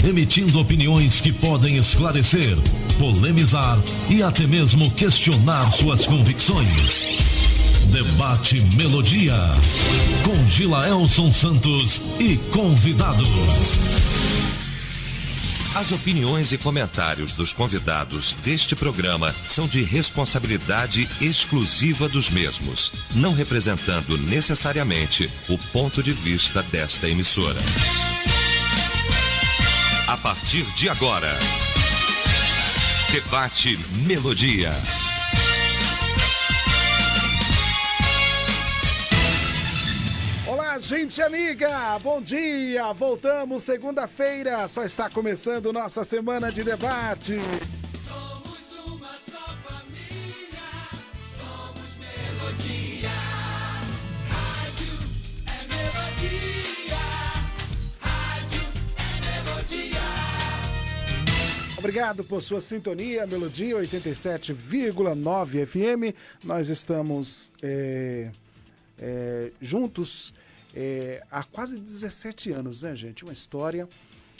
emitindo opiniões que podem esclarecer, polemizar e até mesmo questionar suas convicções. Debate Melodia, com Gilaelson Santos e convidados. As opiniões e comentários dos convidados deste programa são de responsabilidade exclusiva dos mesmos, não representando necessariamente o ponto de vista desta emissora. A partir de agora, Debate Melodia. Olá, gente amiga, bom dia, voltamos segunda-feira, só está começando nossa semana de debate. Somos uma só família, somos Melodia. Rádio é Melodia, rádio é Melodia. Obrigado por sua sintonia, Melodia 87,9 FM. Nós estamos juntos há quase 17 anos, né, gente? Uma história.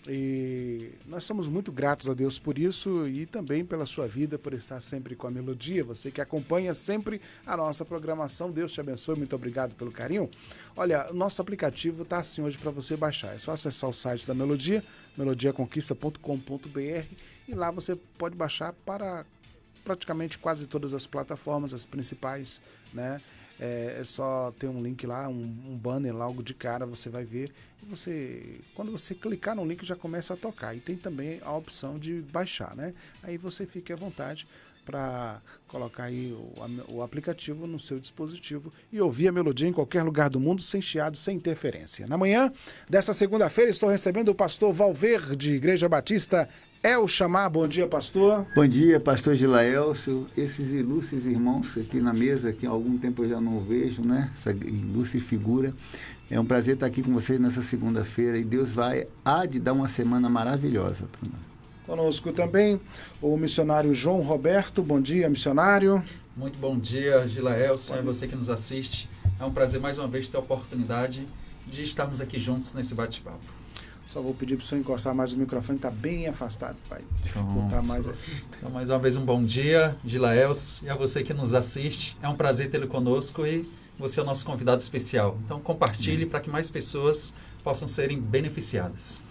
E nós somos muito gratos a Deus por isso e também pela sua vida, por estar sempre com a Melodia. Você que acompanha sempre a nossa programação, Deus te abençoe, muito obrigado pelo carinho. Olha, o nosso aplicativo está assim hoje para você baixar. É só acessar o site da Melodia, melodiaconquista.com.br, e lá você pode baixar para praticamente quase todas as plataformas, as principais, né? É só ter um link lá, um banner logo de cara, você vai ver. E quando você clicar no link já começa a tocar. E tem também a opção de baixar, né? Aí você fica à vontade para colocar aí o aplicativo no seu dispositivo e ouvir a Melodia em qualquer lugar do mundo, sem chiado, sem interferência. Na manhã dessa segunda-feira estou recebendo o pastor Valverde, Igreja Batista El Chamar. Bom dia, pastor. Bom dia, pastor Gilaelson. Esses ilustres irmãos aqui na mesa, que há algum tempo eu já não vejo, né? Essa ilustre figura. É um prazer estar aqui com vocês nessa segunda-feira e Deus há de dar uma semana maravilhosa para nós. Conosco também o missionário João Roberto. Bom dia, missionário. Muito bom dia, Gilaelson, é você que nos assiste. É um prazer mais uma vez ter a oportunidade de estarmos aqui juntos nesse bate-papo. Só vou pedir para o senhor encostar mais o microfone, está bem afastado, vai dificultar mais. Então, mais uma vez, um bom dia, Gilaelson, e a você que nos assiste. É um prazer tê-lo conosco e você é o nosso convidado especial. Então, compartilhe para que mais pessoas possam serem beneficiadas.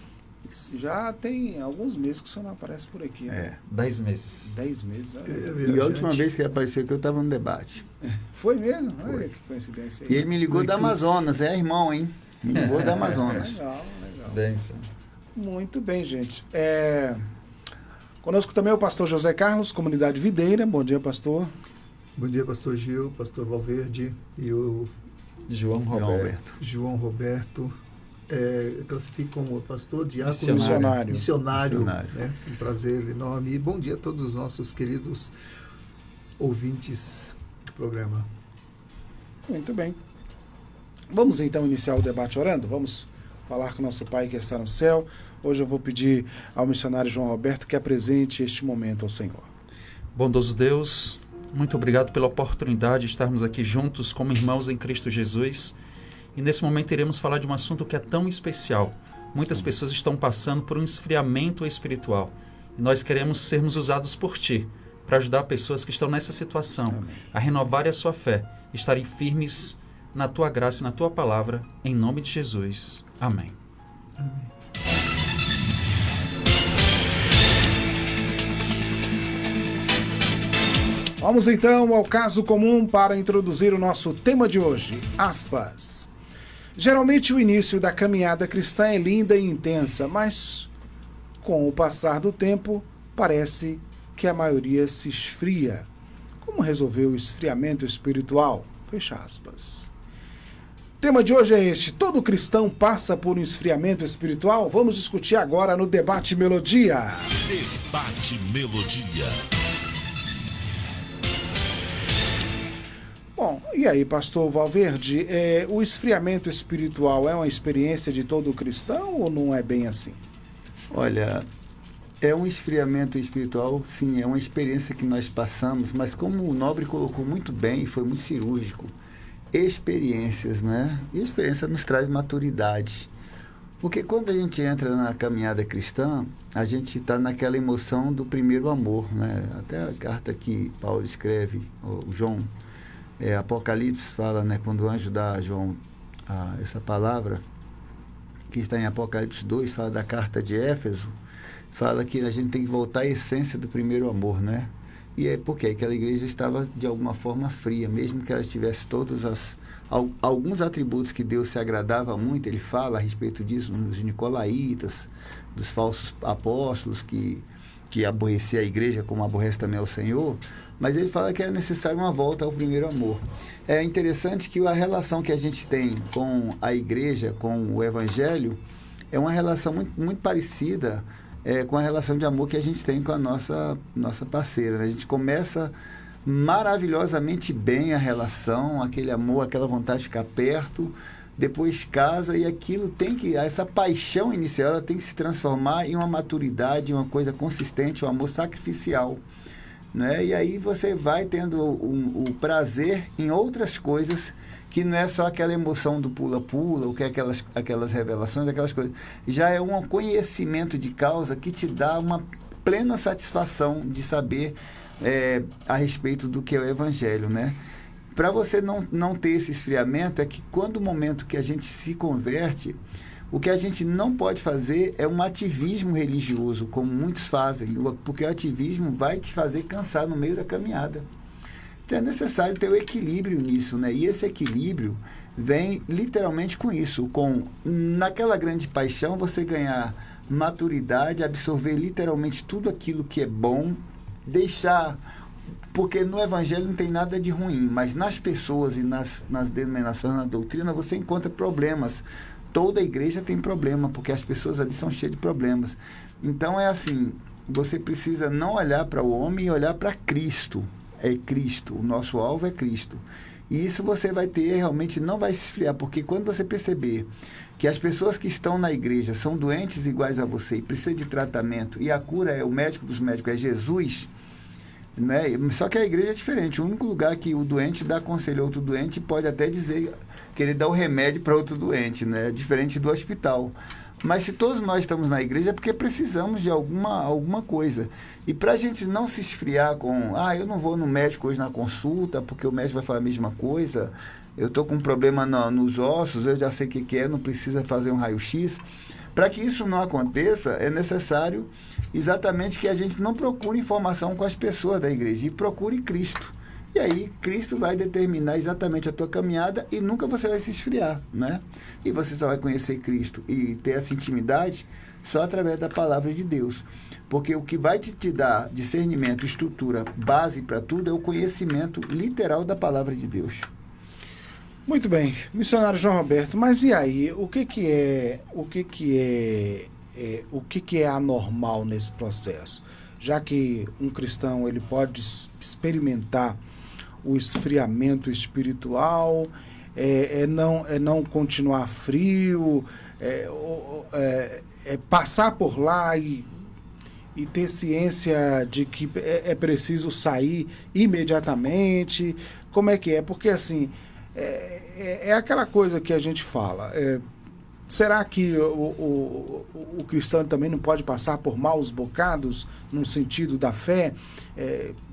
Já tem alguns meses que o senhor não aparece por aqui, né? 10 meses. 10 meses. E a última vez que ele apareceu aqui, eu estava no debate. Foi mesmo? Foi. Olha que coincidência aí. E ele me ligou da Amazonas, irmão, hein? Me ligou da Amazonas. Legal. Benção. Muito bem, gente. Conosco também o pastor José Carlos, Comunidade Videira. Bom dia, pastor. Bom dia, pastor Gil, pastor Valverde e o João Roberto. João Roberto. Eu classifico como pastor, diácono, missionário. Né? Um prazer enorme. E bom dia a todos os nossos queridos ouvintes do programa. Muito bem. Vamos então iniciar o debate orando? Vamos falar com o nosso Pai que está no céu. Hoje eu vou pedir ao missionário João Roberto que apresente este momento ao Senhor. Bondoso Deus, muito obrigado pela oportunidade de estarmos aqui juntos como irmãos em Cristo Jesus. E nesse momento iremos falar de um assunto que é tão especial. Muitas pessoas estão passando por um esfriamento espiritual. E nós queremos sermos usados por Ti para ajudar pessoas que estão nessa situação. Amém. A renovarem a sua fé, estarem firmes na Tua graça e na Tua palavra, em nome de Jesus. Amém. Amém. Vamos então ao caso comum para introduzir o nosso tema de hoje. Aspas. Geralmente o início da caminhada cristã é linda e intensa, mas com o passar do tempo parece que a maioria se esfria. Como resolver o esfriamento espiritual? Fecha aspas. O tema de hoje é este. Todo cristão passa por um esfriamento espiritual? Vamos discutir agora no Debate Melodia. Debate Melodia. Bom, e aí, pastor Valverde, o esfriamento espiritual é uma experiência de todo cristão ou não é bem assim? Olha, é um esfriamento espiritual, sim, é uma experiência que nós passamos, mas como o Nobre colocou muito bem, foi muito cirúrgico, experiências, né? E a experiência nos traz maturidade. Porque quando a gente entra na caminhada cristã, a gente está naquela emoção do primeiro amor, né? Até a carta que Paulo escreve, o João, Apocalipse fala, né? Quando o anjo dá a João essa palavra, que está em Apocalipse 2, fala da carta de Éfeso, fala que a gente tem que voltar à essência do primeiro amor, né? E é porque aquela igreja estava de alguma forma fria, mesmo que ela tivesse alguns atributos que Deus se agradava muito. Ele fala a respeito disso nos nicolaítas, dos falsos apóstolos que aborrecia a igreja como aborrece também ao Senhor, mas ele fala que é necessário uma volta ao primeiro amor. É interessante que a relação que a gente tem com a igreja, com o evangelho, é uma relação muito, muito parecida com a relação de amor que a gente tem com a nossa parceira, né? A gente começa maravilhosamente bem a relação, aquele amor, aquela vontade de ficar perto, depois casa, e aquilo essa paixão inicial, ela tem que se transformar em uma maturidade, uma coisa consistente, um amor sacrificial, né? E aí você vai tendo o prazer em outras coisas, que não é só aquela emoção do pula-pula, ou que é aquelas revelações, aquelas coisas. Já é um conhecimento de causa que te dá uma plena satisfação de saber a respeito do que é o Evangelho, né? Para você não ter esse esfriamento, é que quando o momento que a gente se converte, o que a gente não pode fazer é um ativismo religioso, como muitos fazem, porque o ativismo vai te fazer cansar no meio da caminhada. Então é necessário ter o equilíbrio nisso, né? E esse equilíbrio vem literalmente com isso, naquela grande paixão, você ganhar maturidade, absorver literalmente tudo aquilo que é bom, porque no Evangelho não tem nada de ruim, mas nas pessoas e nas denominações, na doutrina, você encontra problemas. Toda igreja tem problema, porque as pessoas ali são cheias de problemas. Então é assim, você precisa não olhar para o homem e olhar para Cristo. É Cristo, o nosso alvo é Cristo. E isso você vai ter, realmente não vai se esfriar, porque quando você perceber que as pessoas que estão na igreja são doentes iguais a você e precisam de tratamento, e a cura o médico dos médicos é Jesus, né? Só que a igreja é diferente. O único lugar que o doente dá conselho a outro doente pode até dizer que ele dá o remédio para outro doente, né? Diferente do hospital. Mas se todos nós estamos na igreja é porque precisamos de alguma coisa. E para a gente não se esfriar eu não vou no médico hoje na consulta, porque o médico vai falar a mesma coisa, eu estou com um problema nos ossos, eu já sei o que é, não precisa fazer um raio-x. Para que isso não aconteça, é necessário exatamente que a gente não procure informação com as pessoas da igreja, e procure Cristo. E aí, Cristo vai determinar exatamente a tua caminhada e nunca você vai se esfriar, né? E você só vai conhecer Cristo e ter essa intimidade só através da palavra de Deus. Porque o que vai te dar discernimento, estrutura, base para tudo é o conhecimento literal da palavra de Deus. Muito bem, missionário João Roberto, mas e aí, o que é anormal nesse processo? Já que um cristão ele pode experimentar o esfriamento espiritual, não continuar frio, passar por lá e ter ciência de que é preciso sair imediatamente. Como é que é? Porque assim, é aquela coisa que a gente fala. Será que o cristão também não pode passar por maus bocados no sentido da fé?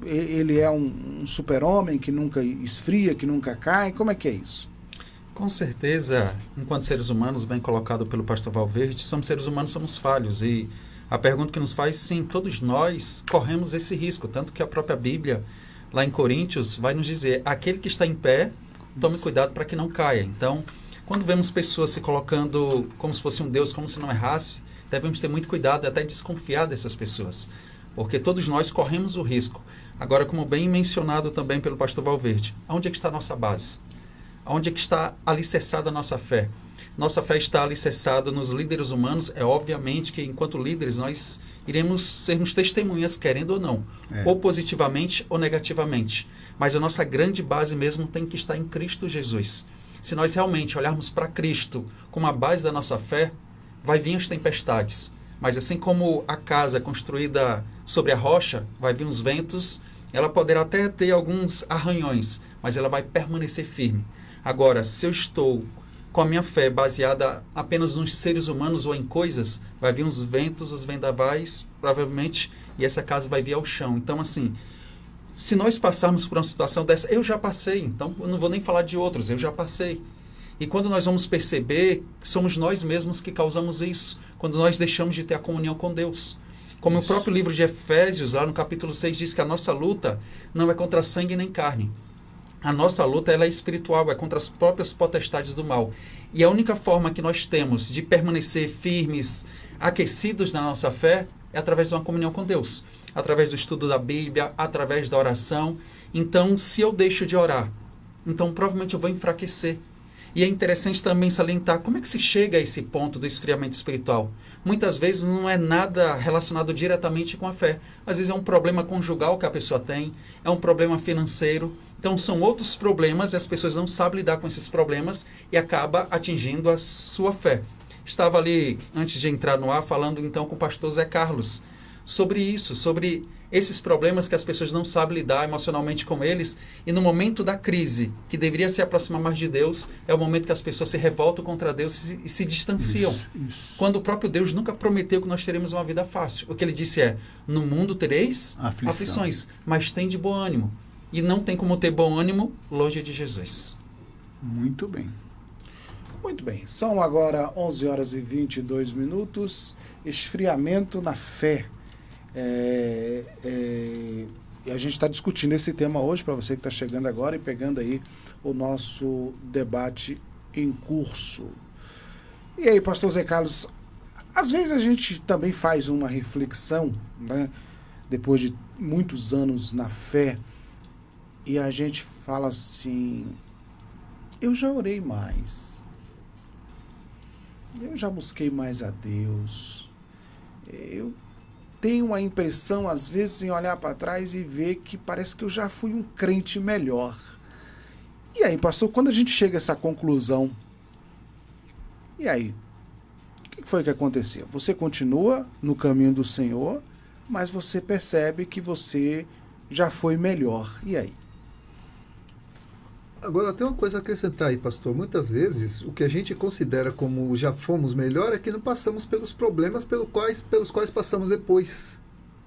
Ele é um super-homem que nunca esfria, que nunca cai? Como é que é isso? Com certeza, enquanto seres humanos, bem colocado pelo pastor Valverde, somos seres humanos, somos falhos. E a pergunta que nos faz, sim, todos nós corremos esse risco. Tanto que a própria Bíblia, lá em Coríntios, vai nos dizer, aquele que está em pé, tome cuidado para que não caia. Então, quando vemos pessoas se colocando como se fosse um Deus, como se não errasse, devemos ter muito cuidado e até desconfiar dessas pessoas, porque todos nós corremos o risco. Agora, como bem mencionado também pelo pastor Valverde, onde é que está a nossa base? Onde é que está alicerçada a nossa fé? Nossa fé está alicerçada nos líderes humanos. É obviamente que, enquanto líderes, nós iremos sermos testemunhas, querendo ou não, ou positivamente ou negativamente. Mas a nossa grande base mesmo tem que estar em Cristo Jesus. Se nós realmente olharmos para Cristo como a base da nossa fé, vai vir as tempestades. Mas assim como a casa é construída sobre a rocha, vai vir os ventos, ela poderá até ter alguns arranhões, mas ela vai permanecer firme. Agora, se eu estou com a minha fé baseada apenas nos seres humanos ou em coisas, vai vir os ventos, os vendavais, provavelmente, e essa casa vai vir ao chão. Então, assim, se nós passarmos por uma situação dessa, eu já passei, então eu não vou nem falar de outros, eu já passei. E quando nós vamos perceber, somos nós mesmos que causamos isso, quando nós deixamos de ter a comunhão com Deus. Como o próprio livro de Efésios, lá no capítulo 6, diz que a nossa luta não é contra sangue nem carne. A nossa luta ela é espiritual, é contra as próprias potestades do mal. E a única forma que nós temos de permanecer firmes, aquecidos na nossa fé, é através de uma comunhão com Deus. Através do estudo da Bíblia, através da oração. Então, se eu deixo de orar, então provavelmente eu vou enfraquecer. E é interessante também salientar como é que se chega a esse ponto do esfriamento espiritual. Muitas vezes não é nada relacionado diretamente com a fé. Às vezes é um problema conjugal que a pessoa tem, é um problema financeiro. Então são outros problemas e as pessoas não sabem lidar com esses problemas e acaba atingindo a sua fé. Estava ali, antes de entrar no ar, falando então com o pastor Zé Carlos sobre isso, sobre esses problemas que as pessoas não sabem lidar emocionalmente com eles, e no momento da crise, que deveria se aproximar mais de Deus, é o momento que as pessoas se revoltam contra Deus e se distanciam. Isso. Quando o próprio Deus nunca prometeu que nós teremos uma vida fácil. O que ele disse é, no mundo tereis aflições, mas tem de bom ânimo. E não tem como ter bom ânimo longe de Jesus. Muito bem. Muito bem, são agora 11 horas e 22 minutos, esfriamento na fé. E a gente está discutindo esse tema hoje, para você que está chegando agora e pegando aí o nosso debate em curso. E aí, pastor Zé Carlos, às vezes a gente também faz uma reflexão, né, depois de muitos anos na fé, e a gente fala assim, eu já orei mais, eu já busquei mais a Deus, eu tenho a impressão, às vezes, em olhar para trás e ver que parece que eu já fui um crente melhor. E aí, pastor, quando a gente chega a essa conclusão, e aí? O que foi que aconteceu? Você continua no caminho do Senhor, mas você percebe que você já foi melhor. E aí? Agora, tem uma coisa a acrescentar aí, pastor. Muitas vezes, o que a gente considera como já fomos melhor é que não passamos pelos problemas pelos quais passamos depois,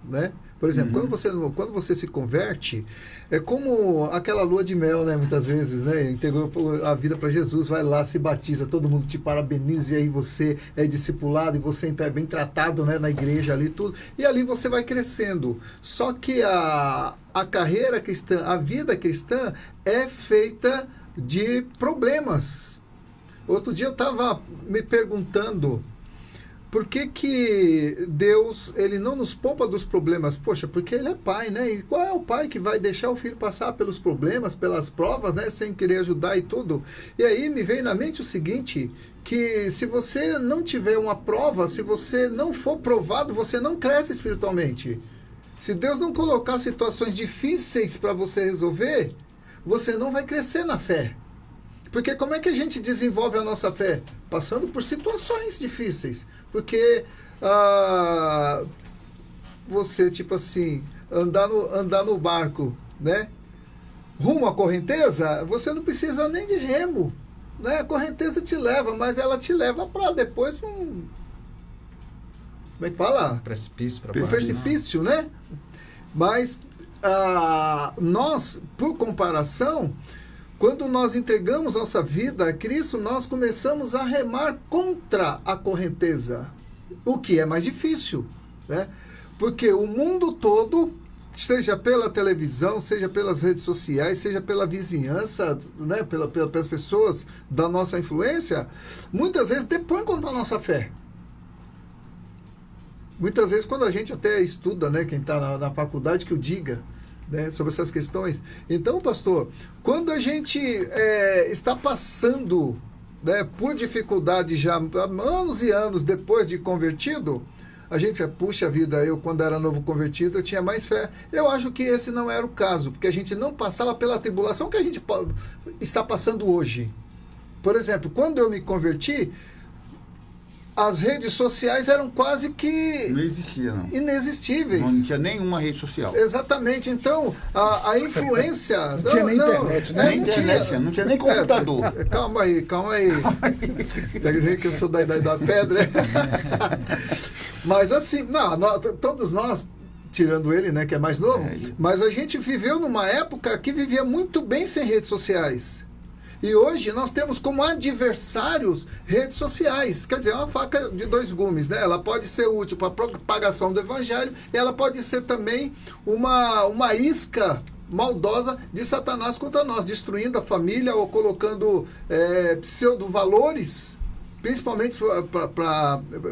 né? Por exemplo, quando você se converte, é como aquela lua de mel, né? Muitas vezes, né? Entregou a vida para Jesus, vai lá, se batiza, todo mundo te parabeniza, e aí você é discipulado, e você então é bem tratado, né? Na igreja ali, tudo. E ali você vai crescendo. Só que a carreira cristã, a vida cristã é feita de problemas. Outro dia eu estava me perguntando por que Deus ele não nos poupa dos problemas? Poxa, porque Ele é pai, né? E qual é o pai que vai deixar o filho passar pelos problemas, pelas provas, né? Sem querer ajudar e tudo? E aí me veio na mente o seguinte, que se você não tiver uma prova, se você não for provado, você não cresce espiritualmente. Se Deus não colocar situações difíceis para você resolver, você não vai crescer na fé. Porque como é que a gente desenvolve a nossa fé? Passando por situações difíceis. Porque você, tipo assim, andar no barco, né? Rumo à correnteza, você não precisa nem de remo, né? A correnteza te leva, mas ela te leva para depois como é que fala? Precipício, né? Mas nós, por comparação, quando nós entregamos nossa vida a Cristo, nós começamos a remar contra a correnteza, o que é mais difícil, né? Porque o mundo todo, seja pela televisão, seja pelas redes sociais, seja pela vizinhança, né? pelas pessoas da nossa influência, muitas vezes depõe contra a nossa fé. Muitas vezes, quando a gente até estuda, né, quem está na faculdade, que o diga, né, sobre essas questões. Então, pastor, quando a gente está passando, né, por dificuldade já anos e anos depois de convertido, a gente fala, puxa vida, eu quando era novo convertido, eu tinha mais fé. Eu acho que esse não era o caso, porque a gente não passava pela tribulação que a gente está passando hoje. Por exemplo, quando eu me converti, as redes sociais eram quase que Não existia, não. inexistíveis. Não tinha nenhuma rede social. Exatamente. Então, a influência... Não tinha nem internet, né? Nem internet, não tinha nem computador. Calma aí. Quer dizer que eu sou da idade da pedra. Mas assim, todos nós, tirando ele, né, que é mais novo, mas a gente viveu numa época que vivia muito bem sem redes sociais. E hoje nós temos como adversários redes sociais. Quer dizer, é uma faca de dois gumes, né? Ela pode ser útil para a propagação do evangelho e ela pode ser também uma isca maldosa de Satanás contra nós, destruindo a família ou colocando pseudo-valores, principalmente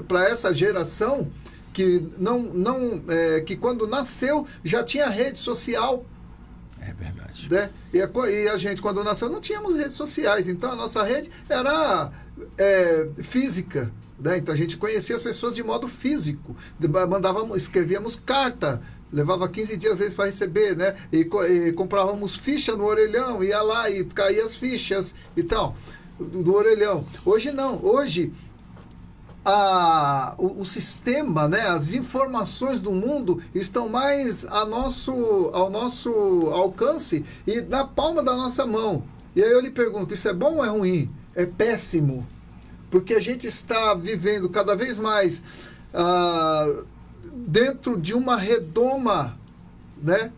para essa geração que que quando nasceu já tinha rede social. É verdade. Né? E a gente, quando nasceu, não tínhamos redes sociais. Então, a nossa rede era física. Né? Então, a gente conhecia as pessoas de modo físico. Escrevíamos carta. Levava 15 dias, às vezes, para receber. Né? E comprávamos ficha no orelhão. Ia lá e caía as fichas e tal, do orelhão. Hoje, não. Hoje... o sistema, né, as informações do mundo estão mais ao nosso alcance e na palma da nossa mão. E aí eu lhe pergunto, isso é bom ou é ruim? É péssimo. Porque a gente está vivendo cada vez mais dentro de uma redoma, né,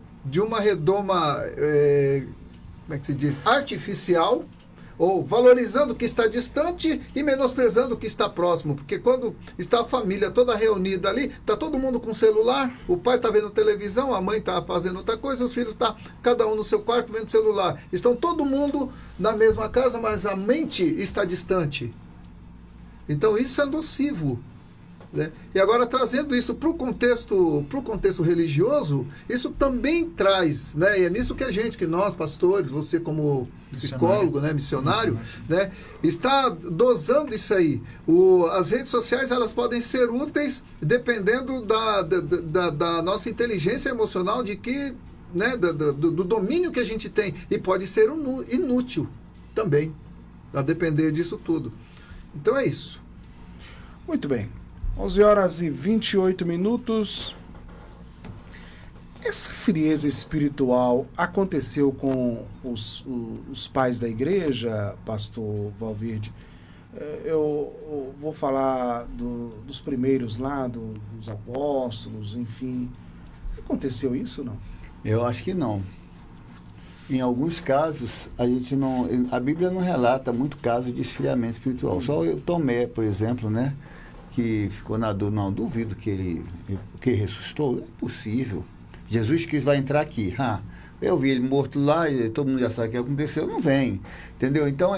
como é que se diz? Artificial, ou valorizando o que está distante e menosprezando o que está próximo. Porque quando está a família toda reunida ali, está todo mundo com celular, o pai está vendo televisão, a mãe está fazendo outra coisa, os filhos estão cada um no seu quarto vendo celular. Estão todo mundo na mesma casa, mas a mente está distante. Então isso é nocivo. Né? E agora, trazendo isso para o contexto religioso, isso também traz, né? E é nisso que nós, pastores, você como psicólogo, né? Missionário, né? Está dosando isso aí. As redes sociais, elas podem ser úteis dependendo da nossa inteligência emocional, né? do domínio que a gente tem, e pode ser inútil também, a depender disso tudo. Então é isso. Muito bem. 11h28. Essa frieza espiritual aconteceu com os pais da igreja, pastor Valverde? Eu vou falar dos primeiros lá, dos apóstolos, enfim. Aconteceu isso, não? Eu acho que não. Em alguns casos, a Bíblia não relata muito caso de esfriamento espiritual. Só o Tomé, por exemplo, né? Que ficou na dúvida, não, duvido que ele ressuscitou, é possível. Jesus Cristo vai entrar aqui. Eu vi ele morto lá, e todo mundo já sabe o que aconteceu, não vem. Entendeu? Então,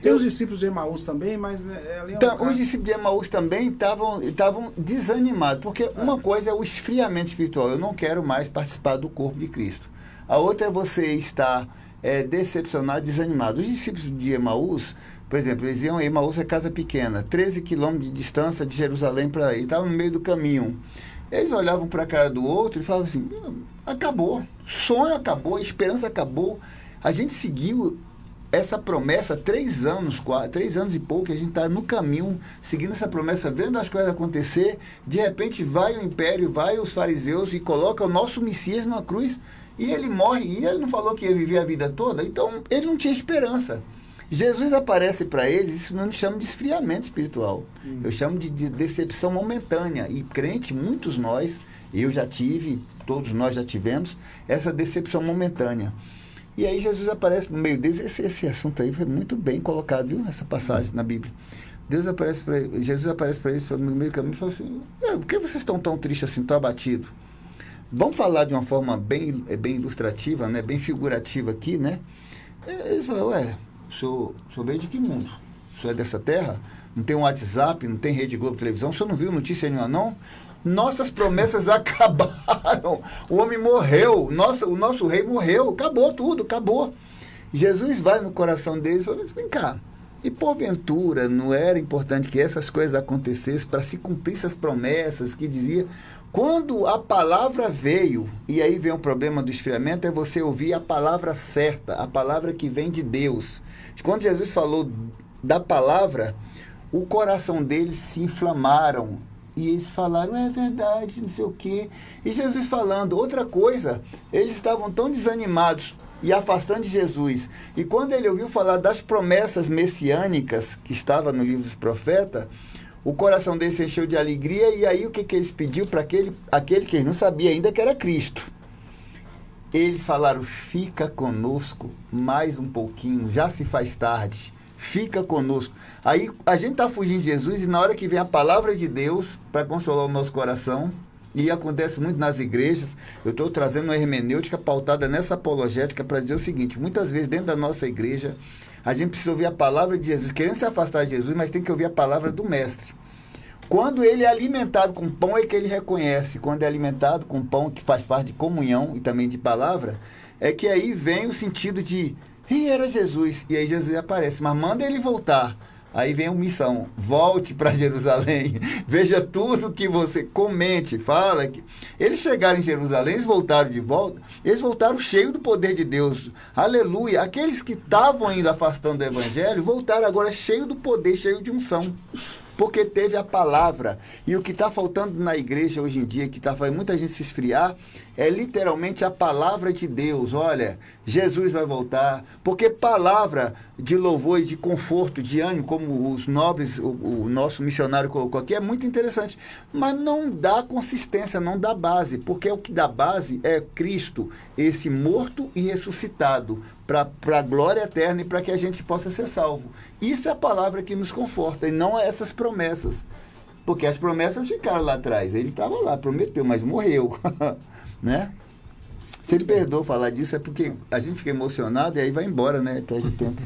Tem os discípulos de Emaús também, mas ali os discípulos de Emaús também estavam desanimados, porque uma coisa é o esfriamento espiritual, eu não quero mais participar do corpo de Cristo. A outra é você estar decepcionado, desanimado. Os discípulos de Emaús, por exemplo, eles iam, Emaús é casa pequena, 13 quilômetros de distância de Jerusalém para ir, estavam no meio do caminho. Eles olhavam para a cara do outro e falavam assim, acabou, sonho acabou, a esperança acabou. A gente seguiu essa promessa 3 anos e pouco, a gente está no caminho, seguindo essa promessa, vendo as coisas acontecer, de repente vai o império, vai os fariseus e coloca o nosso Messias numa cruz, e ele morre, e ele não falou que ia viver a vida toda, então ele não tinha esperança. Jesus aparece para eles, isso não me chama de esfriamento espiritual, eu chamo de decepção momentânea, e crente, muitos nós, eu já tive, todos nós já tivemos, essa decepção momentânea. E aí Jesus aparece no meio deles, esse assunto aí foi muito bem colocado, viu, essa passagem na Bíblia. Jesus aparece para eles no meio do caminho e fala assim, por que vocês estão tão tristes assim, tão abatidos? Vamos falar de uma forma bem ilustrativa, né, bem figurativa aqui, né? Eles falam, o senhor veio de que mundo? O senhor é dessa terra? Não tem um WhatsApp, não tem Rede Globo Televisão? O senhor não viu notícia nenhuma, não? Nossas promessas acabaram. O homem morreu. O nosso rei morreu. Acabou tudo, acabou. Jesus vai no coração deles e fala assim, vem cá. E porventura não era importante que essas coisas acontecessem para se cumprir essas promessas que dizia... Quando a palavra veio, e aí vem o problema do esfriamento, é você ouvir a palavra certa, a palavra que vem de Deus. Quando Jesus falou da palavra, o coração deles se inflamaram. E eles falaram, é verdade, não sei o quê. E Jesus falando, outra coisa, eles estavam tão desanimados e afastando de Jesus. E quando ele ouviu falar das promessas messiânicas que estava no livro dos profetas, o coração deles se encheu de alegria. E aí o que eles pediu para aquele que eles não sabia ainda que era Cristo? Eles falaram, fica conosco mais um pouquinho, já se faz tarde. Fica conosco. Aí a gente está fugindo de Jesus e na hora que vem a palavra de Deus para consolar o nosso coração, e acontece muito nas igrejas, eu estou trazendo uma hermenêutica pautada nessa apologética para dizer o seguinte, muitas vezes dentro da nossa igreja, a gente precisa ouvir a palavra de Jesus, querendo se afastar de Jesus, mas tem que ouvir a palavra do Mestre. Quando ele é alimentado com pão é que ele reconhece, quando é alimentado com pão que faz parte de comunhão e também de palavra, é que aí vem o sentido de quem era Jesus? E aí Jesus aparece, mas manda ele voltar. Aí vem a missão, volte para Jerusalém, veja tudo que você comente, fala. Que eles chegaram em Jerusalém, eles voltaram de volta, eles voltaram cheios do poder de Deus. Aleluia! Aqueles que estavam ainda afastando do evangelho, voltaram agora cheios do poder, cheios de unção. Porque teve a palavra. E o que está faltando na igreja hoje em dia, que está fazendo muita gente se esfriar, é literalmente a palavra de Deus. Olha, Jesus vai voltar. Porque palavra de louvor e de conforto, de ânimo, como os nobres, o nosso missionário colocou aqui, é muito interessante. Mas não dá consistência, não dá base. Porque o que dá base é Cristo, esse morto e ressuscitado, para a glória eterna e para que a gente possa ser salvo. Isso é a palavra que nos conforta, e não essas promessas. Porque as promessas ficaram lá atrás. Ele estava lá, prometeu, mas morreu. Né? Se ele perdoou falar disso, é porque a gente fica emocionado e aí vai embora, né? Perde tempo.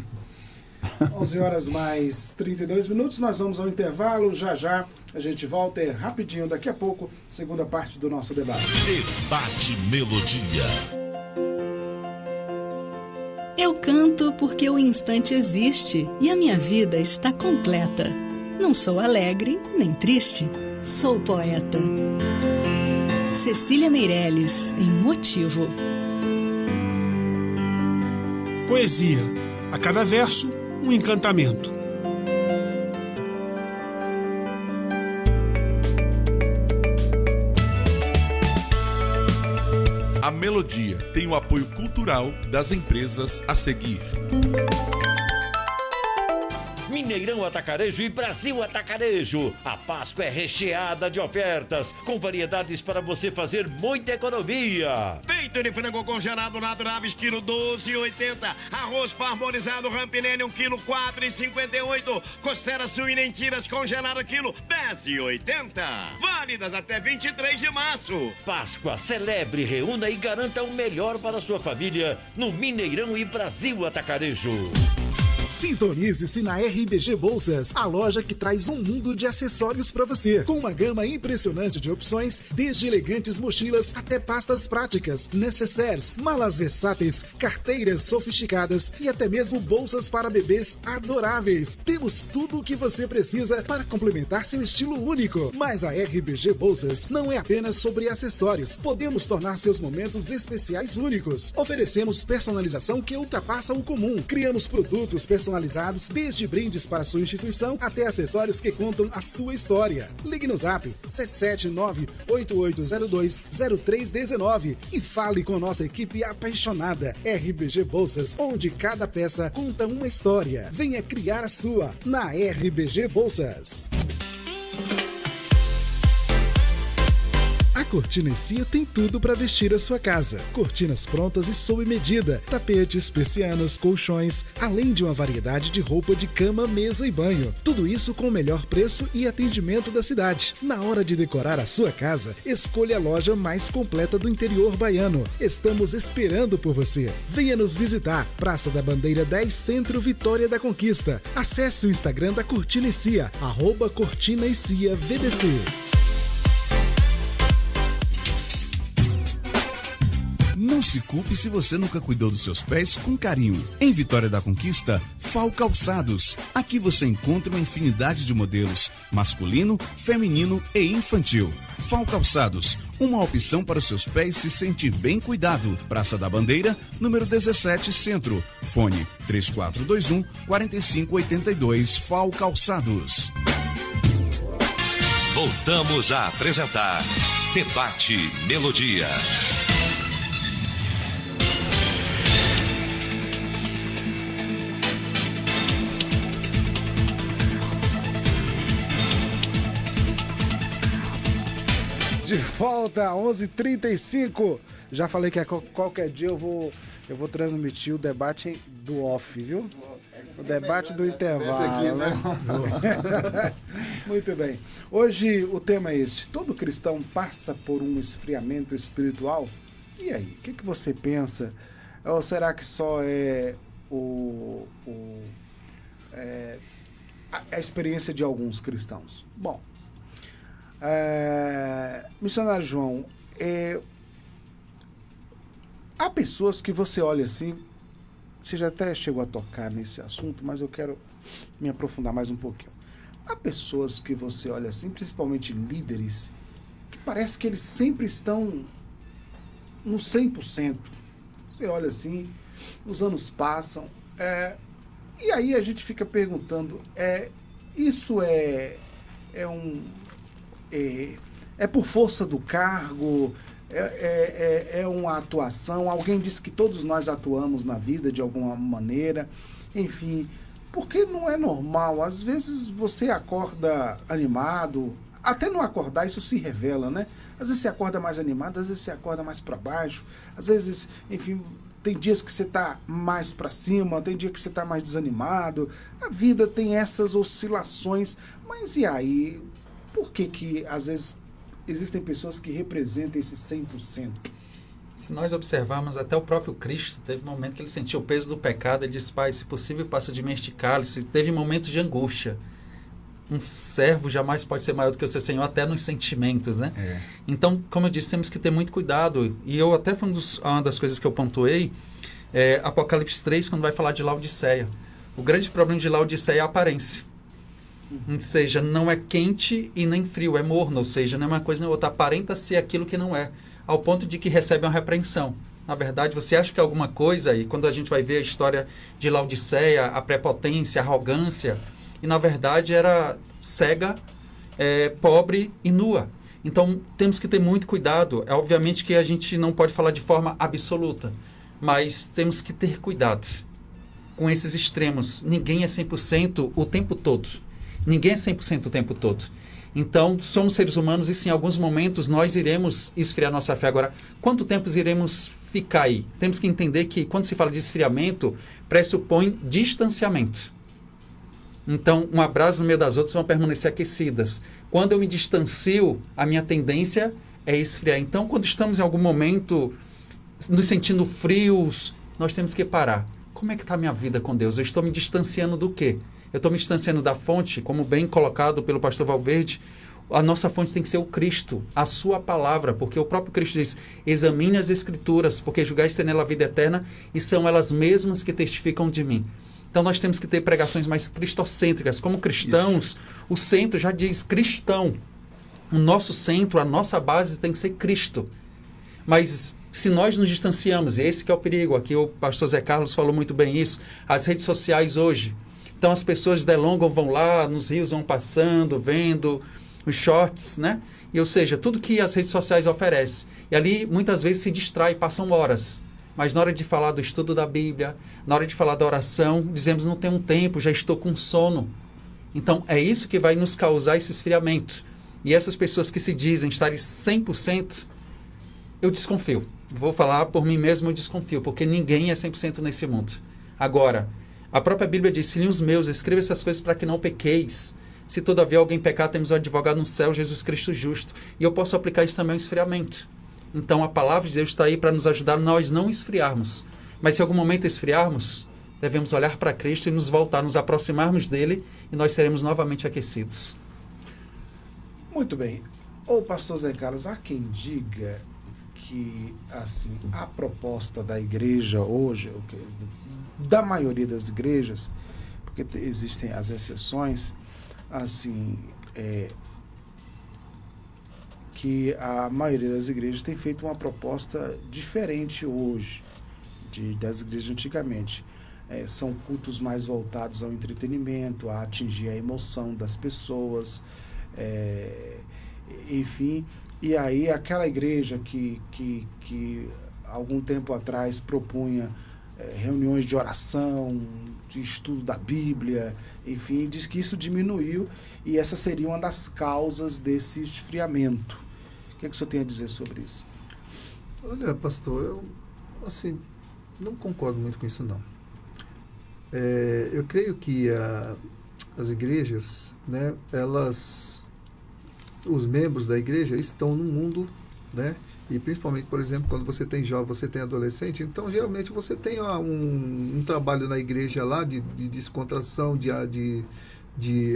11 horas mais 32 minutos, nós vamos ao intervalo. Já a gente volta, rapidinho, daqui a pouco, segunda parte do nosso debate. Debate Melodia. Eu canto porque o instante existe e a minha vida está completa. Não sou alegre nem triste, sou poeta. Cecília Meirelles, em Motivo. Poesia. A cada verso, um encantamento. A Melodia tem o apoio cultural das empresas a seguir. Mineirão Atacarejo e Brasil Atacarejo. A Páscoa é recheada de ofertas, com variedades para você fazer muita economia. Peito de frango congelado Naturaves, quilo 12,80. Arroz parboilizado Rampinene, 1 quilo 4,58. Costela suína em tiras congelada, quilo 10,80. Válidas até 23 de março. Páscoa, celebre, reúna e garanta o melhor para a sua família no Mineirão e Brasil Atacarejo. Sintonize-se na RBG Bolsas, a loja que traz um mundo de acessórios para você, com uma gama impressionante de opções, desde elegantes mochilas até pastas práticas, necessaires, malas versáteis, carteiras sofisticadas e até mesmo bolsas para bebês adoráveis. Temos tudo o que você precisa para complementar seu estilo único. Mas a RBG Bolsas não é apenas sobre acessórios, podemos tornar seus momentos especiais únicos. Oferecemos personalização que ultrapassa o comum, criamos produtos personalizados, desde brindes para sua instituição até acessórios que contam a sua história. Ligue no zap 779-8802-0319 e fale com nossa equipe apaixonada. RBG Bolsas, onde cada peça conta uma história. Venha criar a sua na RBG Bolsas. A Cortina e Cia tem tudo para vestir a sua casa. Cortinas prontas e sob medida, tapetes, persianas, colchões, além de uma variedade de roupa de cama, mesa e banho. Tudo isso com o melhor preço e atendimento da cidade. Na hora de decorar a sua casa, escolha a loja mais completa do interior baiano. Estamos esperando por você. Venha nos visitar. Praça da Bandeira 10, Centro, Vitória da Conquista. Acesse o Instagram da Cortina e Cia, @Cortina e Cia VDC. Não se culpe se você nunca cuidou dos seus pés com carinho. Em Vitória da Conquista, FAO Calçados. Aqui você encontra uma infinidade de modelos, masculino, feminino e infantil. FAO Calçados, Uma opção para os seus pés se sentir bem cuidado. Praça da Bandeira, número 17, Centro. Fone 3421-4582, FAO Calçados. Voltamos a apresentar Debate Melodia. De volta, 11h35. Já falei que qualquer dia eu vou transmitir o debate do off, viu? O debate do intervalo. Aqui, né? Muito bem. Hoje o tema é este. Todo cristão passa por um esfriamento espiritual? E aí, o que você pensa? Ou será que só é a experiência de alguns cristãos? Bom, missionário João, há pessoas que você olha assim, você já até chegou a tocar nesse assunto, mas eu quero me aprofundar mais um pouquinho. Há pessoas que você olha assim, principalmente líderes, que parece que eles sempre estão no 100%. Você olha assim, os anos passam, e aí a gente fica perguntando, isso é por força do cargo? É uma atuação? Alguém disse que todos nós atuamos na vida de alguma maneira. Enfim, porque não é normal. Às vezes você acorda animado, até não acordar isso se revela, né? Às vezes você acorda mais animado, às vezes você acorda mais para baixo, às vezes, enfim, tem dias que você está mais para cima, tem dia que você está mais desanimado. A vida tem essas oscilações. Mas e aí? Por que às vezes existem pessoas que representam esse 100%? Se nós observarmos, até o próprio Cristo teve um momento que ele sentiu o peso do pecado. Ele disse: Pai, se possível, passa de mim este cálice. Teve momentos de angústia. Um servo jamais pode ser maior do que o seu Senhor, até nos sentimentos, né? Então, como eu disse, temos que ter muito cuidado. E eu até foi uma das coisas que eu pontuei, Apocalipse 3, quando vai falar de Laodiceia. O grande problema de Laodiceia é a aparência. Ou seja, não é quente e nem frio, é morno. Ou seja, não é uma coisa nem outra, aparenta ser aquilo que não é, ao ponto de que recebe uma repreensão. Na verdade, você acha que é alguma coisa, e quando a gente vai ver a história de Laodiceia, a prepotência, a arrogância, e na verdade era cega, pobre e nua. Então temos que ter muito cuidado. Obviamente que a gente não pode falar de forma absoluta, mas temos que ter cuidado com esses extremos. Ninguém é 100% o tempo todo. Ninguém é 100% o tempo todo. Então, somos seres humanos e sim, em alguns momentos nós iremos esfriar nossa fé. Agora, quanto tempo iremos ficar aí? Temos que entender que quando se fala de esfriamento, pressupõe distanciamento. Então, uma brasa no meio das outras vão permanecer aquecidas. Quando eu me distancio, a minha tendência é esfriar. Então, quando estamos em algum momento nos sentindo frios, nós temos que parar. Como é que está a minha vida com Deus? Eu estou me distanciando do quê? Eu estou me distanciando da fonte, como bem colocado pelo pastor Valverde. A nossa fonte tem que ser o Cristo, a sua palavra, porque o próprio Cristo diz: examine as Escrituras, porque julgais ter nela a vida eterna, e são elas mesmas que testificam de mim. Então nós temos que ter pregações mais cristocêntricas. Como cristãos, o centro já diz cristão. O nosso centro, a nossa base tem que ser Cristo. Mas se nós nos distanciamos, e esse que é o perigo, aqui o pastor Zé Carlos falou muito bem isso, as redes sociais hoje. Então as pessoas delongam, vão lá, nos rios vão passando, vendo os shorts, né? E, ou seja, tudo que as redes sociais oferecem. E ali muitas vezes se distrai, passam horas. Mas na hora de falar do estudo da Bíblia, na hora de falar da oração, dizemos: não tenho tempo, já estou com sono. Então é isso que vai nos causar esse esfriamento. E essas pessoas que se dizem estarem 100%, eu desconfio. Vou falar por mim mesmo, eu desconfio, porque ninguém é 100% nesse mundo. Agora, a própria Bíblia diz: filhinhos meus, escreva essas coisas para que não pequeis. Se todavia alguém pecar, temos um advogado no céu, Jesus Cristo justo. E eu posso aplicar isso também ao esfriamento. Então a palavra de Deus está aí para nos ajudar a nós não esfriarmos. Mas se em algum momento esfriarmos, devemos olhar para Cristo e nos voltar, nos aproximarmos dele, e nós seremos novamente aquecidos. Muito bem. Ô pastor Zé Carlos, há quem diga que assim, a proposta da igreja hoje, da maioria das igrejas, porque existem as exceções, assim, que a maioria das igrejas tem feito uma proposta diferente hoje das igrejas antigamente. São cultos mais voltados ao entretenimento, a atingir a emoção das pessoas, enfim. E aí aquela igreja que algum tempo atrás propunha reuniões de oração, de estudo da Bíblia, enfim, diz que isso diminuiu e essa seria uma das causas desse esfriamento. O que é que o senhor tem a dizer sobre isso? Olha, pastor, eu assim, não concordo muito com isso, não. Eu creio que as igrejas, né, os membros da igreja estão no mundo, né? E principalmente, por exemplo, quando você tem jovem, você tem adolescente, então geralmente você tem um trabalho na igreja lá de descontração, de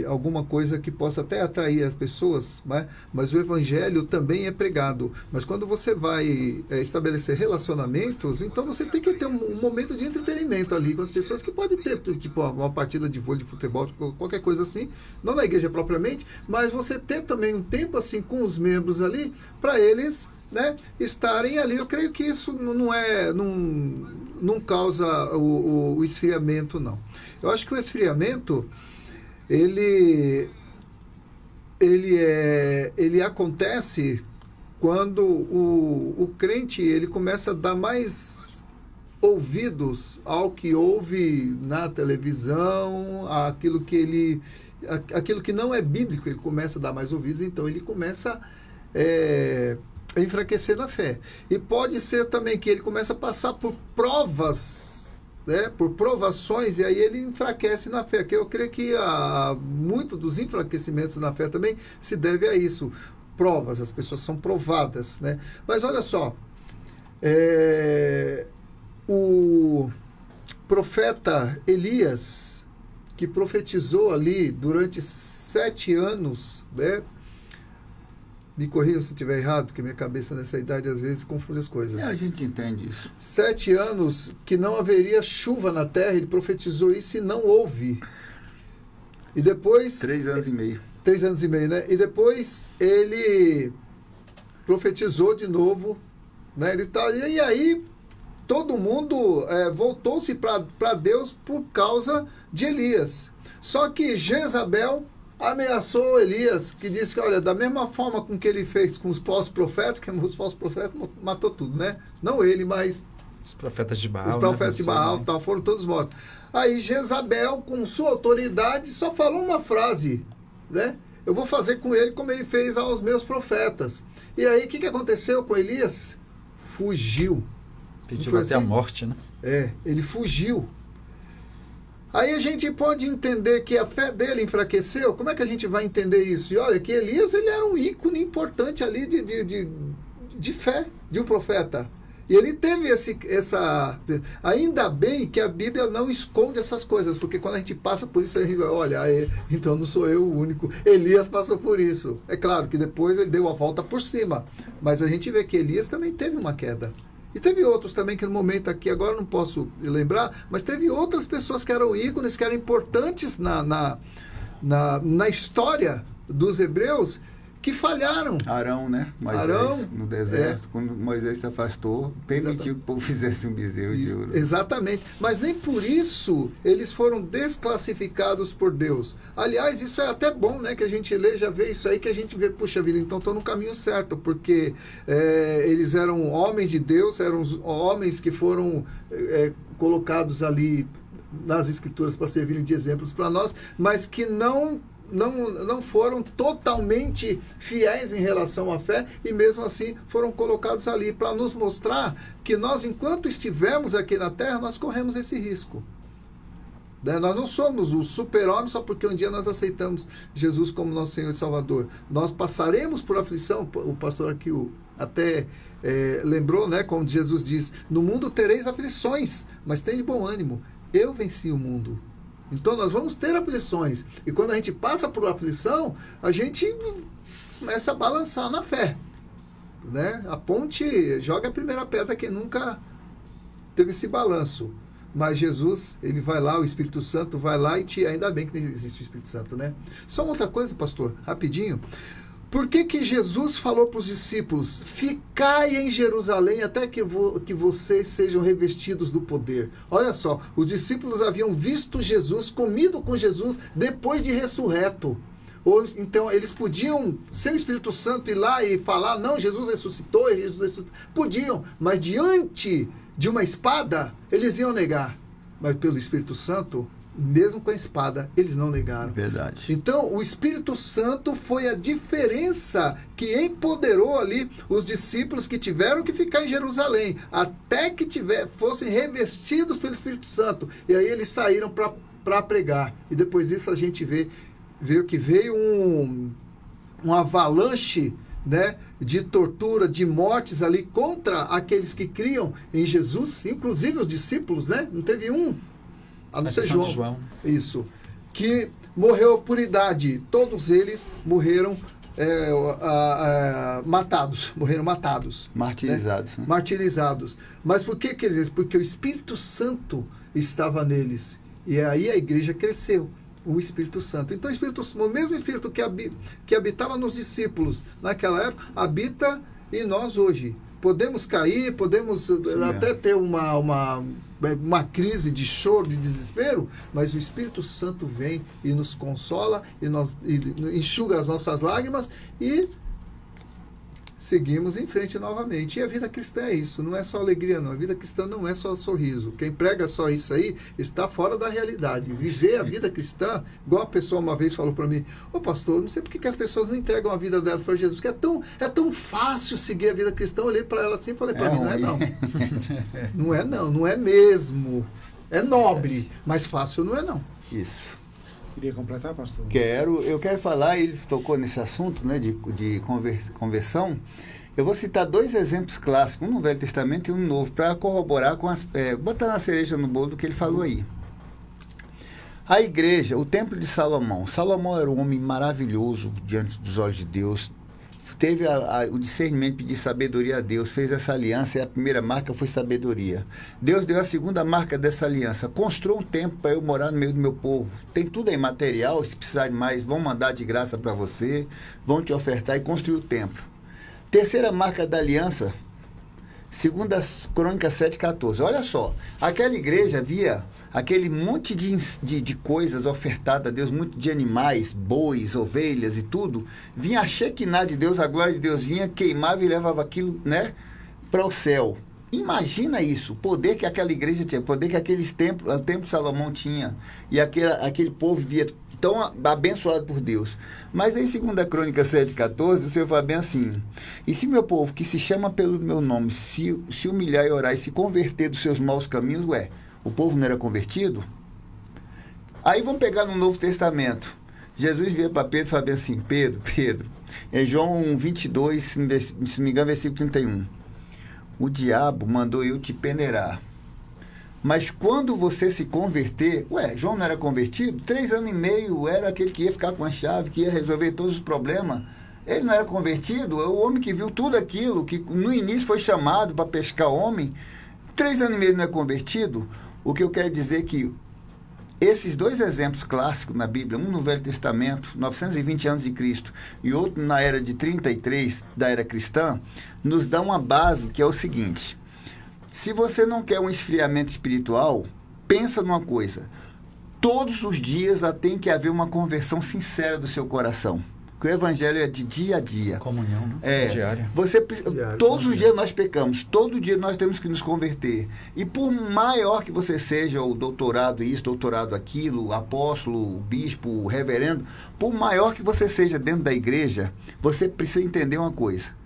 alguma coisa que possa até atrair as pessoas, né? Mas o evangelho também é pregado. Mas quando você vai estabelecer relacionamentos, então você tem que ter um momento de entretenimento ali com as pessoas, que pode ter, tipo, uma partida de vôlei, de futebol, qualquer coisa assim, não na igreja propriamente, mas você ter também um tempo assim com os membros ali, para eles, né, estarem ali. Eu creio que isso não causa o esfriamento, não. Eu acho que o esfriamento ele acontece quando o crente ele começa a dar mais ouvidos ao que ouve na televisão, aquilo que não é bíblico, ele começa a dar mais ouvidos, então ele começa a enfraquecer na fé. E pode ser também que ele começa a passar por provas, né, por provações, e aí ele enfraquece na fé. Que eu creio que muito dos enfraquecimentos na fé também se deve a isso. Provas, as pessoas são provadas, né? Mas olha só, o profeta Elias, que profetizou ali durante 7 anos, né? Me corrija se eu estiver errado, porque minha cabeça nessa idade às vezes confunde as coisas. A gente entende isso. 7 anos que não haveria chuva na terra, ele profetizou isso e não houve. E depois... 3 anos e meio. 3 anos e meio, né? E depois ele profetizou de novo, né? E aí todo mundo voltou-se para Deus por causa de Elias. Só que Jezabel ameaçou Elias, que disse que, olha, da mesma forma com que ele fez com os falsos profetas, que os falsos profetas matou tudo, né? Não ele, mas os profetas de Baal. Os profetas de Baal, tal, foram todos mortos. Aí Jezabel, com sua autoridade, só falou uma frase, né? Eu vou fazer com ele como ele fez aos meus profetas. E aí, o que aconteceu com Elias? Fugiu. Pediu até a morte, né? Ele fugiu. Aí a gente pode entender que a fé dele enfraqueceu. Como é que a gente vai entender isso? E olha, que Elias ele era um ícone importante ali de fé, de um profeta. E ele teve essa... Ainda bem que a Bíblia não esconde essas coisas, porque quando a gente passa por isso, a gente vai, olha, então não sou eu o único. Elias passou por isso. É claro que depois ele deu a volta por cima. Mas a gente vê que Elias também teve uma queda. E teve outros também que no momento aqui, agora não posso lembrar, mas teve outras pessoas que eram ícones, que eram importantes na história dos hebreus, que falharam. Arão, né? Moisés, no deserto, quando Moisés se afastou, permitiu que o povo fizesse um bezerro de ouro. Exatamente. Mas nem por isso eles foram desclassificados por Deus. Aliás, isso é até bom, né? Que a gente lê, já vê isso aí, que a gente vê, puxa vida, então estão no caminho certo, porque eles eram homens de Deus, eram homens que foram colocados ali nas Escrituras para servirem de exemplos para nós, mas que não foram totalmente fiéis em relação à fé, e mesmo assim foram colocados ali para nos mostrar que nós, enquanto estivermos aqui na terra, nós corremos esse risco. Nós não somos o super-homem só porque um dia nós aceitamos Jesus como nosso Senhor e Salvador. Nós passaremos por aflição. O pastor aqui até lembrou, né, como Jesus diz, no mundo tereis aflições, mas tem de bom ânimo, eu venci o mundo. Então nós vamos ter aflições. E quando a gente passa por aflição, a gente começa a balançar na fé, né? A ponte joga a primeira pedra que nunca teve esse balanço. Mas Jesus, ele vai lá, o Espírito Santo vai lá e ainda bem que não existe o Espírito Santo, né? Só uma outra coisa, pastor, rapidinho. Por que Jesus falou para os discípulos, ficai em Jerusalém até que vocês sejam revestidos do poder? Olha só, os discípulos haviam visto Jesus, comido com Jesus, depois de ressurreto. Então, eles podiam, sem o Espírito Santo, ir lá e falar, não, Jesus ressuscitou. Podiam, mas diante de uma espada, eles iam negar. Mas pelo Espírito Santo, mesmo com a espada, eles não negaram. Verdade. Então, o Espírito Santo foi a diferença que empoderou ali os discípulos que tiveram que ficar em Jerusalém, até que fossem revestidos pelo Espírito Santo. E aí eles saíram para pregar. E depois disso a gente vê que veio um avalanche, né, de tortura, de mortes ali contra aqueles que criam em Jesus, inclusive os discípulos, né? Não teve um, a não ser João. Isso. Que morreu por idade. Todos eles morreram matados. Morreram matados. Martirizados. Né? Martirizados. Mas por que eles? Porque o Espírito Santo estava neles. E aí a igreja cresceu. O Espírito Santo. Então, o mesmo Espírito que habitava nos discípulos naquela época, habita em nós hoje. Podemos cair, podemos até ter uma crise de choro, de desespero, mas o Espírito Santo vem e nos consola, e enxuga as nossas lágrimas e seguimos em frente novamente. E a vida cristã é isso, não é só alegria, não. A vida cristã não é só sorriso. Quem prega só isso aí está fora da realidade. Viver a vida cristã, igual a pessoa uma vez falou para mim, pastor, não sei por que as pessoas não entregam a vida delas para Jesus, porque é tão fácil seguir a vida cristã. Eu olhei para ela assim e falei para mim, não é não. Não é não, não é mesmo. É nobre, mas fácil não é não. Isso. Queria completar, pastor? Eu quero falar, ele tocou nesse assunto, né, de conversão. Eu vou citar 2 exemplos clássicos, um no Velho Testamento e um no Novo, para corroborar com botar uma cereja no bolo do que ele falou aí. A igreja, o templo de Salomão. Salomão era um homem maravilhoso diante dos olhos de Deus. Teve o discernimento de pedir sabedoria a Deus, fez essa aliança e a primeira marca foi sabedoria. Deus deu a segunda marca dessa aliança. Construa um templo para eu morar no meio do meu povo. Tem tudo aí, material, se precisar de mais, vão mandar de graça para você, vão te ofertar e construir o templo. Terceira marca da aliança, 2 Crônicas 7,14. Olha só, aquela igreja via aquele monte de coisas ofertadas a Deus, muito de animais, bois, ovelhas e tudo, vinha a Shekinah de Deus, a glória de Deus vinha, queimava e levava aquilo, né, para o céu. Imagina isso, o poder que aquela igreja tinha, o poder que o templo de Salomão tinha, e aquele povo via tão abençoado por Deus. Mas aí, 2 Crônicas 7,14, o Senhor fala bem assim, e se meu povo, que se chama pelo meu nome, se humilhar e orar e se converter dos seus maus caminhos, o povo não era convertido? Aí vamos pegar no Novo Testamento. Jesus vira para Pedro e fala bem assim, Pedro, em João 22, se não me engano, versículo 31. O diabo mandou eu te peneirar. Mas quando você se converter... João não era convertido? 3 anos e meio era aquele que ia ficar com a chave, que ia resolver todos os problemas. Ele não era convertido? É o homem que viu tudo aquilo, que no início foi chamado para pescar homem. 3 anos e meio não é convertido? O que eu quero dizer é que esses 2 exemplos clássicos na Bíblia, um no Velho Testamento, 920 anos de Cristo, e outro na era de 33 da era cristã, nos dá uma base que é o seguinte: se você não quer um esfriamento espiritual, pensa numa coisa, todos os dias tem que haver uma conversão sincera do seu coração. Porque o evangelho é de dia a dia. Comunhão, né? Diária. Todos os dias nós pecamos, todo dia nós temos que nos converter. E por maior que você seja o doutorado isso, doutorado aquilo, apóstolo, bispo, reverendo, por maior que você seja dentro da igreja, você precisa entender uma coisa.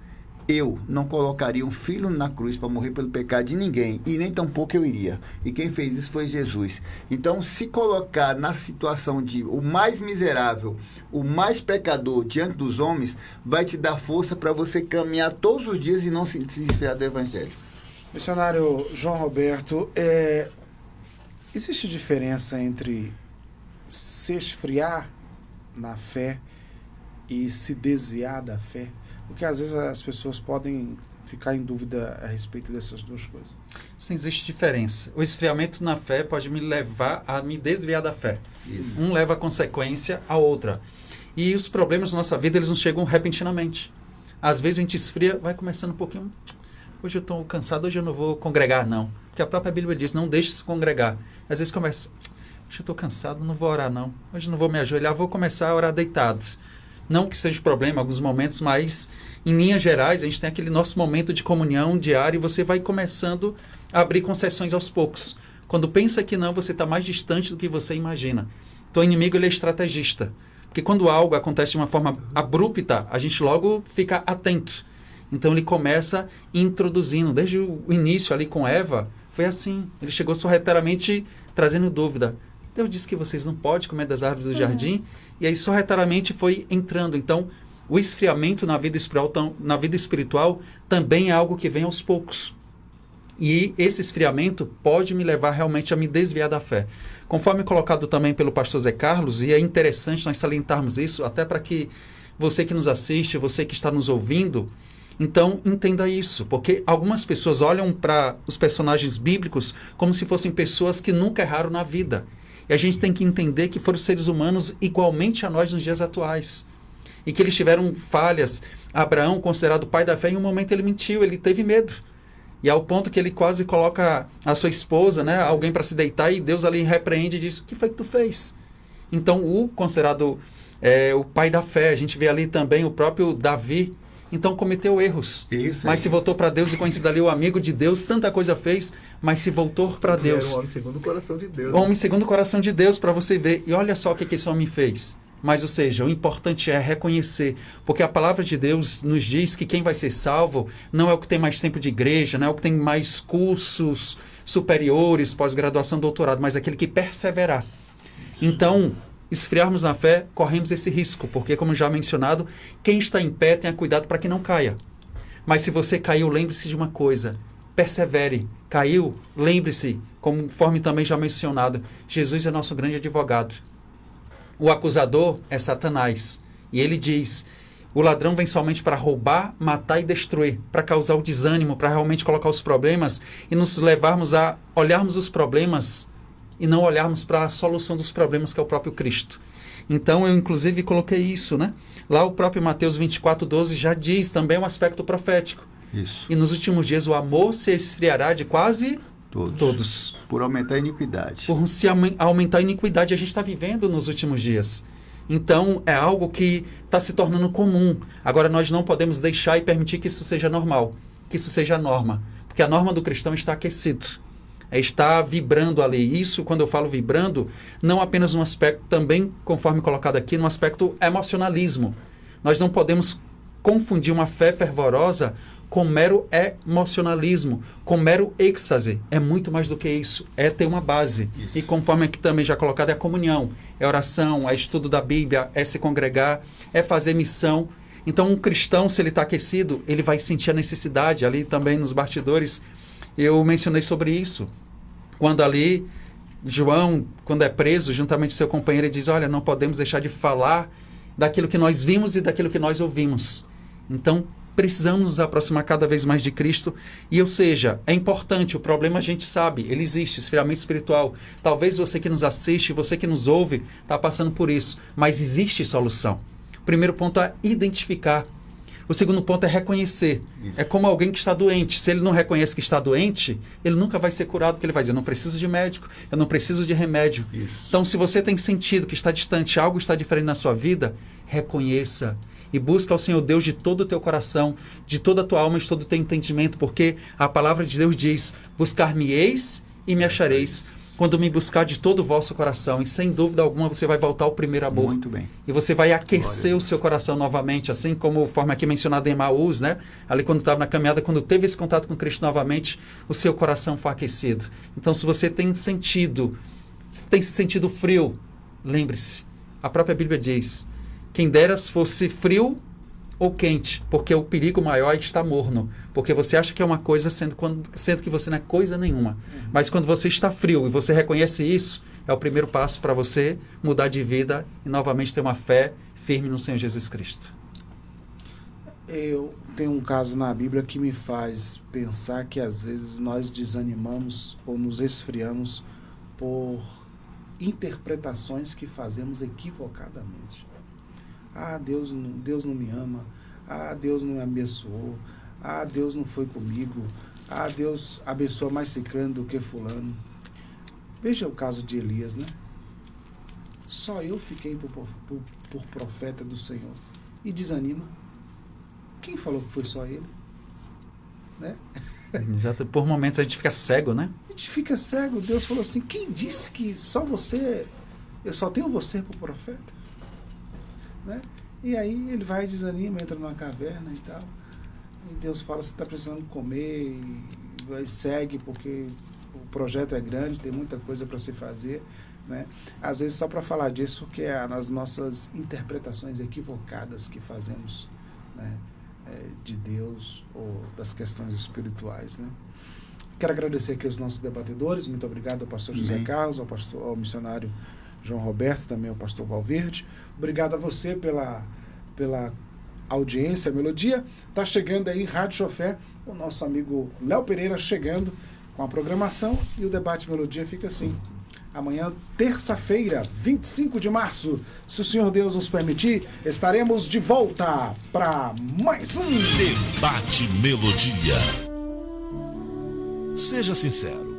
Eu não colocaria um filho na cruz para morrer pelo pecado de ninguém, e nem tampouco eu iria. E quem fez isso foi Jesus. Então, se colocar na situação de o mais miserável, o mais pecador diante dos homens, vai te dar força para você caminhar todos os dias e não se desviar do evangelho. Missionário João Roberto, existe diferença entre se esfriar na fé e se desviar da fé? Porque às vezes as pessoas podem ficar em dúvida a respeito dessas duas coisas. Sim, existe diferença. O esfriamento na fé pode me levar a me desviar da fé. Isso. Um leva a consequência à outra. E os problemas da nossa vida, eles não chegam repentinamente. Às vezes a gente esfria, vai começando um pouquinho... Hoje eu estou cansado, hoje eu não vou congregar, não. Porque a própria Bíblia diz, não deixe se congregar. Às vezes começa, hoje eu estou cansado, não vou orar, não. Hoje não vou me ajoelhar, vou começar a orar deitado. Não que seja problema em alguns momentos, mas em linhas gerais, a gente tem aquele nosso momento de comunhão diário e você vai começando a abrir concessões aos poucos. Quando pensa que não, você está mais distante do que você imagina. Então o inimigo, ele é estrategista. Porque quando algo acontece de uma forma abrupta, a gente logo fica atento. Então ele começa introduzindo, desde o início ali com Eva, foi assim. Ele chegou sorrateiramente trazendo dúvida. Deus disse que vocês não podem comer das árvores do jardim, e aí sorrateiramente foi entrando. Então, o esfriamento na vida espiritual também é algo que vem aos poucos. E esse esfriamento pode me levar realmente a me desviar da fé. Conforme colocado também pelo pastor Zé Carlos, e é interessante nós salientarmos isso, até para que você que nos assiste, você que está nos ouvindo, então entenda isso, porque algumas pessoas olham para os personagens bíblicos como se fossem pessoas que nunca erraram na vida. E a gente tem que entender que foram seres humanos igualmente a nós nos dias atuais. E que eles tiveram falhas. Abraão, considerado pai da fé, em um momento ele mentiu, ele teve medo. E ao ponto que ele quase coloca a sua esposa, né, alguém para se deitar, e Deus ali repreende e diz, o que foi que tu fez? Então, o considerado o pai da fé, a gente vê ali também o próprio Davi, então cometeu erros. Mas se voltou para Deus e conhecido ali o amigo de Deus, tanta coisa fez, mas se voltou para Deus. Era um homem segundo o coração de Deus. Homem segundo o coração de Deus, para você ver. E olha só o que esse homem fez. Mas, ou seja, o importante é reconhecer, porque a palavra de Deus nos diz que quem vai ser salvo não é o que tem mais tempo de igreja, não é o que tem mais cursos superiores, pós-graduação, doutorado, mas aquele que perseverar. Então, esfriarmos na fé, corremos esse risco, porque, como já mencionado, quem está em pé tenha cuidado para que não caia. Mas se você caiu, lembre-se de uma coisa, persevere. Caiu, lembre-se, conforme também já mencionado, Jesus é nosso grande advogado. O acusador é Satanás. E ele diz, o ladrão vem somente para roubar, matar e destruir, para causar o desânimo, para realmente colocar os problemas e nos levarmos a olharmos os problemas e não olharmos para a solução dos problemas, que é o próprio Cristo. Então, eu inclusive coloquei isso, né? Lá o próprio Mateus 24:12 já diz também um aspecto profético. Isso. E nos últimos dias o amor se esfriará de quase todos. Por aumentar a iniquidade. Por se aumentar a iniquidade, a gente está vivendo nos últimos dias. Então, é algo que está se tornando comum. Agora, nós não podemos deixar e permitir que isso seja normal, que isso seja a norma. Porque a norma do cristão está aquecido. Está vibrando ali. Isso, quando eu falo vibrando, não apenas um aspecto, também, conforme colocado aqui, no aspecto emocionalismo. Nós não podemos confundir uma fé fervorosa com mero emocionalismo, com mero êxtase. É muito mais do que isso. É ter uma base. Isso. E conforme aqui também já colocado, é a comunhão, é oração, é estudo da Bíblia, é se congregar, é fazer missão. Então, um cristão, se ele está aquecido, ele vai sentir a necessidade. Ali também nos bastidores, eu mencionei sobre isso. Quando ali, João, quando é preso, juntamente com seu companheiro, ele diz, olha, não podemos deixar de falar daquilo que nós vimos e daquilo que nós ouvimos. Então, precisamos nos aproximar cada vez mais de Cristo. E, ou seja, é importante, o problema a gente sabe, ele existe, esfriamento espiritual. Talvez você que nos assiste, você que nos ouve, está passando por isso. Mas existe solução. O primeiro ponto é identificar. O segundo ponto é reconhecer. Isso. É como alguém que está doente. Se ele não reconhece que está doente, ele nunca vai ser curado, porque ele vai dizer, eu não preciso de médico, eu não preciso de remédio. Isso. Então, se você tem sentido que está distante, algo está diferente na sua vida, reconheça. E busca ao Senhor Deus de todo o teu coração, de toda a tua alma, de todo o teu entendimento, porque a palavra de Deus diz, buscar-me-eis e me achareis, quando me buscar de todo o vosso coração. E sem dúvida alguma você vai voltar ao primeiro amor. Muito bem. E você vai aquecer o seu coração novamente, assim como forma aqui mencionada em Emaús, né? Ali quando estava na caminhada, quando teve esse contato com Cristo novamente, o seu coração foi aquecido. Então, se você tem se sentido frio, lembre-se, a própria Bíblia diz, quem dera se fosse frio ou quente, porque o perigo maior é estar morno, porque você acha que é uma coisa, sendo que você não é coisa nenhuma. Mas quando você está frio e você reconhece isso, é o primeiro passo para você mudar de vida e novamente ter uma fé firme no Senhor Jesus Cristo. Eu tenho um caso na Bíblia que me faz pensar que às vezes nós desanimamos ou nos esfriamos por interpretações que fazemos equivocadamente. Ah, Deus não me ama. Ah, Deus não me abençoou. Ah, Deus não foi comigo. Ah, Deus abençoa mais ciclano do que fulano. Veja o caso de Elias, né? Só eu fiquei por profeta do Senhor. E desanima. Quem falou que foi só ele? Né? Exato. Por momentos a gente fica cego, né? A gente fica cego. Deus falou assim, quem disse que só você, eu só tenho você por profeta? Né? E aí ele vai e desanima, entra numa caverna e tal. E Deus fala, você está precisando comer, e vai, segue, porque o projeto é grande, tem muita coisa para se fazer. Né? Às vezes, só para falar disso, que é as nossas interpretações equivocadas que fazemos, né? De Deus ou das questões espirituais. Né? Quero agradecer aqui aos nossos debatedores, muito obrigado ao pastor José Carlos, ao missionário João Roberto, também ao pastor Valverde. Obrigado a você pela audiência, Melodia. Está chegando aí Rádio Chofé, o nosso amigo Léo Pereira chegando com a programação, e o debate Melodia fica assim. Amanhã, terça-feira, 25 de março, se o Senhor Deus nos permitir, estaremos de volta para mais um Debate Melodia. Seja sincero.